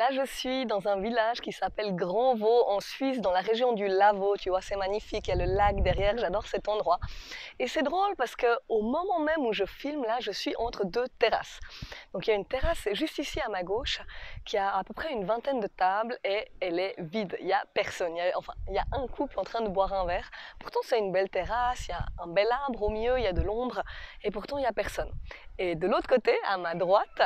Là, je suis dans un village qui s'appelle Grand Vaux en Suisse, dans la région du Lavaux. Tu vois, c'est magnifique, il y a le lac derrière, j'adore cet endroit. Et c'est drôle parce que au moment même où je filme, là, je suis entre deux terrasses. Donc il y a une terrasse juste ici à ma gauche qui a à peu près une vingtaine de tables et elle est vide. Il n'y a personne. Il y a un couple en train de boire un verre. Pourtant, c'est une belle terrasse, il y a un bel arbre au milieu, il y a de l'ombre et pourtant, il n'y a personne. Et de l'autre côté, à ma droite,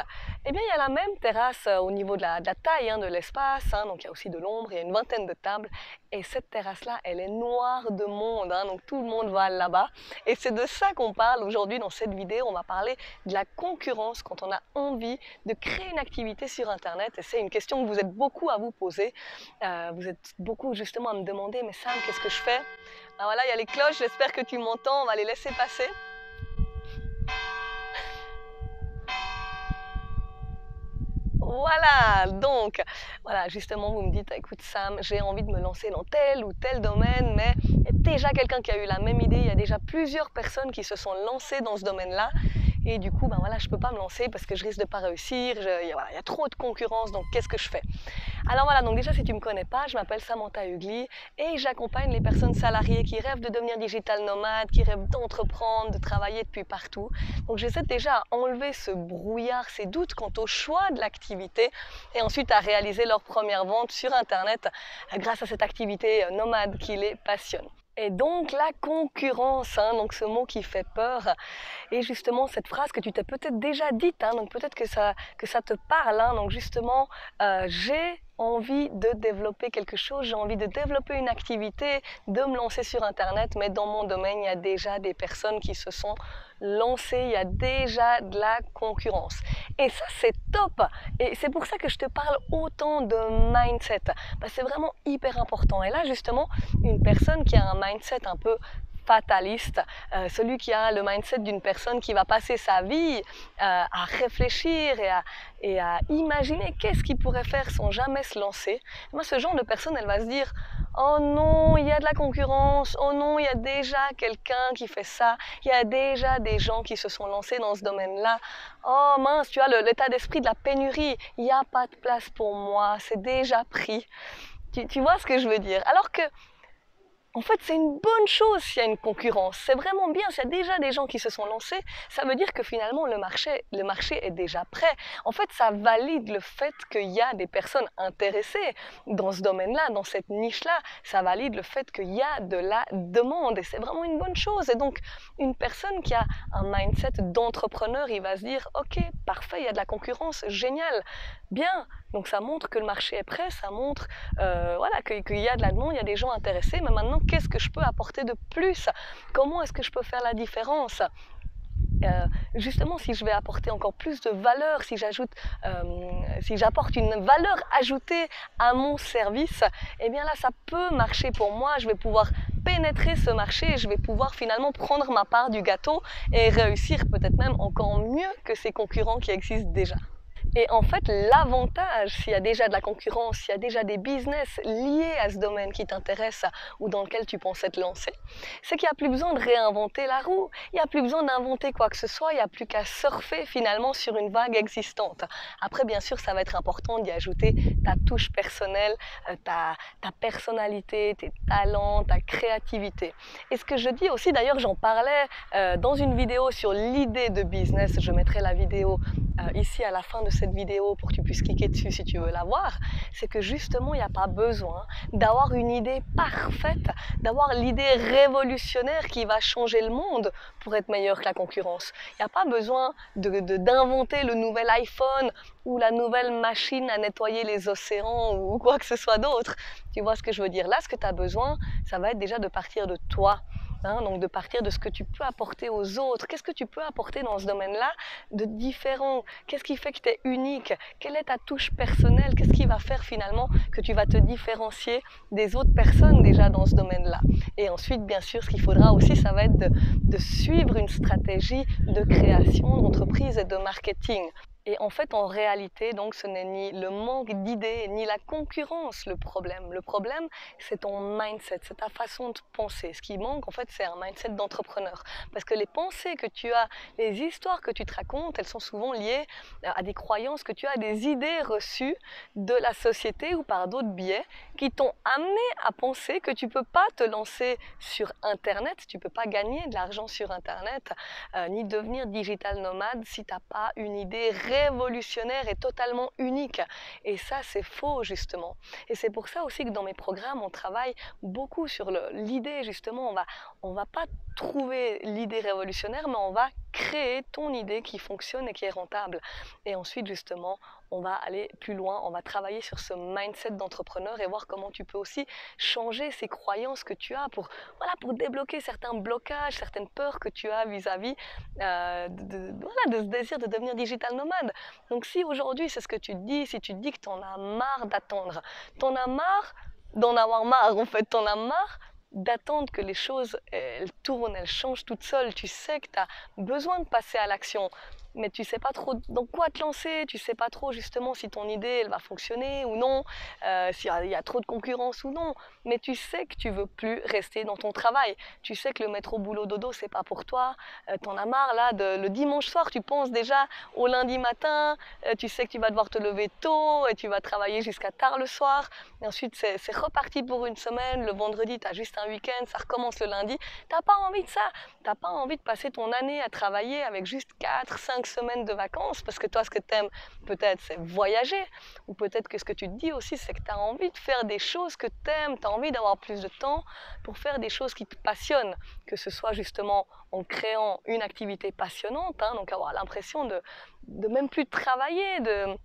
eh bien, il y a la même terrasse au niveau de la taille de l'espace. Donc, il y a aussi de l'ombre, il y a une vingtaine de tables. Et cette terrasse-là, elle est noire de monde. Donc, tout le monde va là-bas. Et c'est de ça qu'on parle aujourd'hui dans cette vidéo. On va parler de la concurrence quand on a envie de créer une activité sur Internet. Et c'est une question que vous êtes beaucoup à vous poser. Vous êtes beaucoup justement à me demander, mais Sam, qu'est-ce que je fais? Alors voilà, il y a les cloches, j'espère que tu m'entends. On va les laisser passer. Voilà, donc, voilà, justement, vous me dites, écoute Sam, j'ai envie de me lancer dans tel ou tel domaine, mais il y a déjà quelqu'un qui a eu la même idée, il y a déjà plusieurs personnes qui se sont lancées dans ce domaine-là, et du coup, ben voilà, je ne peux pas me lancer parce que je risque de ne pas réussir, il y a trop de concurrence, donc qu'est-ce que je fais? Alors voilà, donc déjà si tu ne me connais pas, je m'appelle Samantha Hugli et j'accompagne les personnes salariées qui rêvent de devenir digital nomades, qui rêvent d'entreprendre, de travailler depuis partout. Donc j'essaie déjà à enlever ce brouillard, ces doutes quant au choix de l'activité et ensuite à réaliser leur première vente sur Internet grâce à cette activité nomade qui les passionne. Et donc la concurrence, donc ce mot qui fait peur, et justement cette phrase que tu t'es peut-être déjà dite, donc peut-être que ça te parle, donc justement j'ai envie de développer quelque chose, j'ai envie de développer une activité, de me lancer sur Internet, mais dans mon domaine, il y a déjà des personnes qui se sont lancées, il y a déjà de la concurrence. Et ça, c'est top! Et c'est pour ça que je te parle autant de mindset. C'est vraiment hyper important. Et là, justement, une personne qui a un mindset un peu fataliste, celui qui a le mindset d'une personne qui va passer sa vie à réfléchir et à imaginer qu'est-ce qu'il pourrait faire sans jamais se lancer. Moi, ce genre de personne, elle va se dire « Oh non, il y a de la concurrence, oh non, il y a déjà quelqu'un qui fait ça, il y a déjà des gens qui se sont lancés dans ce domaine-là. Oh mince, tu as l'état d'esprit de la pénurie, il n'y a pas de place pour moi, c'est déjà pris. » Tu vois ce que je veux dire? Alors que en fait, c'est une bonne chose s'il y a une concurrence. C'est vraiment bien. S'il y a déjà des gens qui se sont lancés, ça veut dire que finalement, le marché est déjà prêt. En fait, ça valide le fait qu'il y a des personnes intéressées dans ce domaine-là, dans cette niche-là. Ça valide le fait qu'il y a de la demande et c'est vraiment une bonne chose. Et donc, une personne qui a un mindset d'entrepreneur, il va se dire « Ok, parfait, il y a de la concurrence, génial, bien ». Donc ça montre que le marché est prêt, ça montre voilà, qu'il y a de la demande, il y a des gens intéressés, mais maintenant qu'est-ce que je peux apporter de plus? Comment est-ce que je peux faire la différence? Justement, si je vais apporter encore plus de valeur, si j'apporte une valeur ajoutée à mon service, eh bien là ça peut marcher pour moi, je vais pouvoir pénétrer ce marché et je vais pouvoir finalement prendre ma part du gâteau et réussir peut-être même encore mieux que ces concurrents qui existent déjà. Et en fait, l'avantage, s'il y a déjà de la concurrence, s'il y a déjà des business liés à ce domaine qui t'intéresse ou dans lequel tu pensais te lancer, c'est qu'il n'y a plus besoin de réinventer la roue, il n'y a plus besoin d'inventer quoi que ce soit, il n'y a plus qu'à surfer finalement sur une vague existante. Après, bien sûr, ça va être important d'y ajouter ta touche personnelle, ta personnalité, tes talents, ta créativité. Et ce que je dis aussi, d'ailleurs, j'en parlais dans une vidéo sur l'idée de business, je mettrai la vidéo ici à la fin de cette vidéo pour que tu puisses cliquer dessus si tu veux la voir, c'est que justement il n'y a pas besoin d'avoir une idée parfaite, d'avoir l'idée révolutionnaire qui va changer le monde pour être meilleur que la concurrence. Il n'y a pas besoin d'inventer le nouvel iPhone ou la nouvelle machine à nettoyer les océans ou quoi que ce soit d'autre. Tu vois ce que je veux dire? Là, ce que tu as besoin, ça va être déjà de partir de toi. Donc de partir de ce que tu peux apporter aux autres. Qu'est-ce que tu peux apporter dans ce domaine-là de différent? Qu'est-ce qui fait que tu es unique? Quelle est ta touche personnelle? Qu'est-ce qui va faire finalement que tu vas te différencier des autres personnes déjà dans ce domaine-là? Et ensuite, bien sûr, ce qu'il faudra aussi, ça va être de suivre une stratégie de création d'entreprise et de marketing. Et en fait, en réalité, donc, ce n'est ni le manque d'idées, ni la concurrence le problème. Le problème, c'est ton mindset, c'est ta façon de penser. Ce qui manque, en fait, c'est un mindset d'entrepreneur. Parce que les pensées que tu as, les histoires que tu te racontes, elles sont souvent liées à des croyances que tu as, des idées reçues de la société ou par d'autres biais qui t'ont amené à penser que tu ne peux pas te lancer sur Internet, tu ne peux pas gagner de l'argent sur Internet, ni devenir digital nomade si tu n'as pas une idée révolutionnaire et totalement unique. Et ça, c'est faux, justement. Et c'est pour ça aussi que dans mes programmes, on travaille beaucoup sur l'idée, justement. On va pas trouver l'idée révolutionnaire, mais on va créer ton idée qui fonctionne et qui est rentable. Et ensuite, justement, on va aller plus loin, on va travailler sur ce mindset d'entrepreneur et voir comment tu peux aussi changer ces croyances que tu as pour, voilà, pour débloquer certains blocages, certaines peurs que tu as vis-à-vis de ce désir de devenir digital nomade. Donc si aujourd'hui c'est ce que tu te dis, si tu te dis que tu en as marre d'attendre, tu en as marre d'en avoir marre en fait, tu en as marre d'attendre que les choses elles tournent, elles changent toutes seules, tu sais que tu as besoin de passer à l'action, mais tu sais pas trop dans quoi te lancer, tu sais pas trop justement si ton idée elle va fonctionner ou non, s'il y a trop de concurrence ou non, mais tu sais que tu veux plus rester dans ton travail, tu sais que le métro boulot dodo c'est pas pour toi, t'en as marre là, le dimanche soir tu penses déjà au lundi matin, tu sais que tu vas devoir te lever tôt et tu vas travailler jusqu'à tard le soir, et ensuite c'est reparti pour une semaine, le vendredi tu as juste un week-end, ça recommence le lundi, t'as pas envie de ça, t'as pas envie de passer ton année à travailler avec juste 4-5 semaines de vacances, parce que toi ce que tu aimes peut-être c'est voyager, ou peut-être que ce que tu te dis aussi c'est que tu as envie de faire des choses que tu aimes, tu as envie d'avoir plus de temps pour faire des choses qui te passionnent, que ce soit justement en créant une activité passionnante, hein, donc avoir l'impression de même plus travailler, de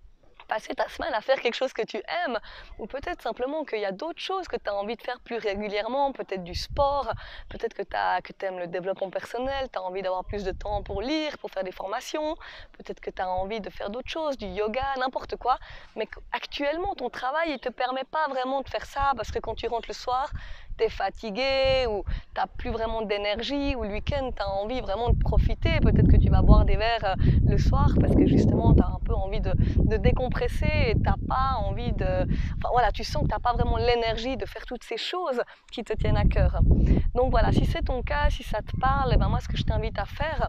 passer ta semaine à faire quelque chose que tu aimes, ou peut-être simplement qu'il y a d'autres choses que tu as envie de faire plus régulièrement, peut-être du sport, peut-être que tu aimes le développement personnel, tu as envie d'avoir plus de temps pour lire, pour faire des formations, peut-être que tu as envie de faire d'autres choses, du yoga, n'importe quoi, mais actuellement ton travail ne te permet pas vraiment de faire ça, parce que quand tu rentres le soir, tu es fatigué, ou tu n'as plus vraiment d'énergie, ou le week-end tu as envie vraiment de profiter, peut-être que tu vas boire des verres le soir, parce que justement tu as un peu envie de décompresser et tu n'as pas envie de... Enfin voilà, tu sens que tu n'as pas vraiment l'énergie de faire toutes ces choses qui te tiennent à cœur. Donc voilà, si c'est ton cas, si ça te parle, et ben moi ce que je t'invite à faire,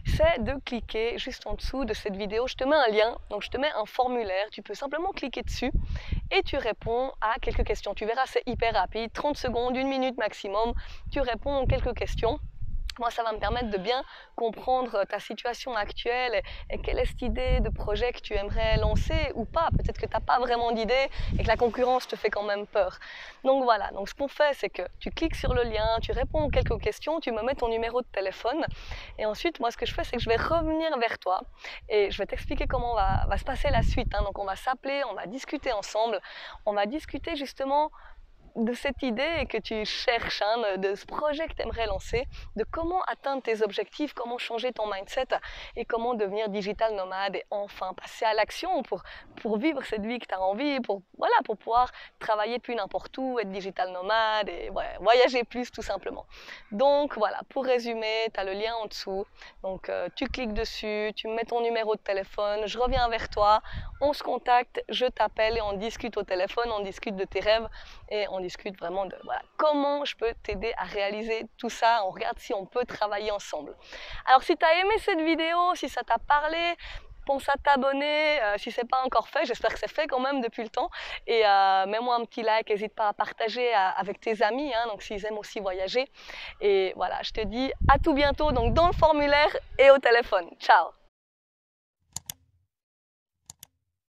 c'est de cliquer juste en dessous de cette vidéo. Je te mets un lien, donc je te mets un formulaire, tu peux simplement cliquer dessus et tu réponds à quelques questions. Tu verras, c'est hyper rapide, 30 secondes, 1 minute maximum, tu réponds aux quelques questions. Moi, ça va me permettre de bien comprendre ta situation actuelle et quelle est cette idée de projet que tu aimerais lancer ou pas. Peut-être que tu n'as pas vraiment d'idée et que la concurrence te fait quand même peur. Donc voilà, donc ce qu'on fait, c'est que tu cliques sur le lien, tu réponds aux quelques questions, tu me mets ton numéro de téléphone et ensuite, moi, ce que je fais, c'est que je vais revenir vers toi et je vais t'expliquer comment va se passer la suite, hein. Donc on va s'appeler, on va discuter ensemble, on va discuter justement de cette idée que tu cherches, hein, de ce projet que tu aimerais lancer, de comment atteindre tes objectifs, comment changer ton mindset et comment devenir digital nomade et enfin passer à l'action pour vivre cette vie que tu as envie, voilà, pour pouvoir travailler plus n'importe où, être digital nomade et ouais, voyager plus tout simplement. Donc voilà, pour résumer, tu as le lien en dessous, donc tu cliques dessus, tu mets ton numéro de téléphone, je reviens vers toi, on se contacte, je t'appelle et on discute au téléphone, on discute de tes rêves et on discute vraiment de voilà, comment je peux t'aider à réaliser tout ça, on regarde si on peut travailler ensemble. Alors si tu as aimé cette vidéo, si ça t'a parlé, pense à t'abonner, si ce n'est pas encore fait, j'espère que c'est fait quand même depuis le temps, et mets-moi un petit like, n'hésite pas à partager avec tes amis, hein, donc s'ils aiment aussi voyager, et voilà, je te dis à tout bientôt, donc dans le formulaire et au téléphone. Ciao.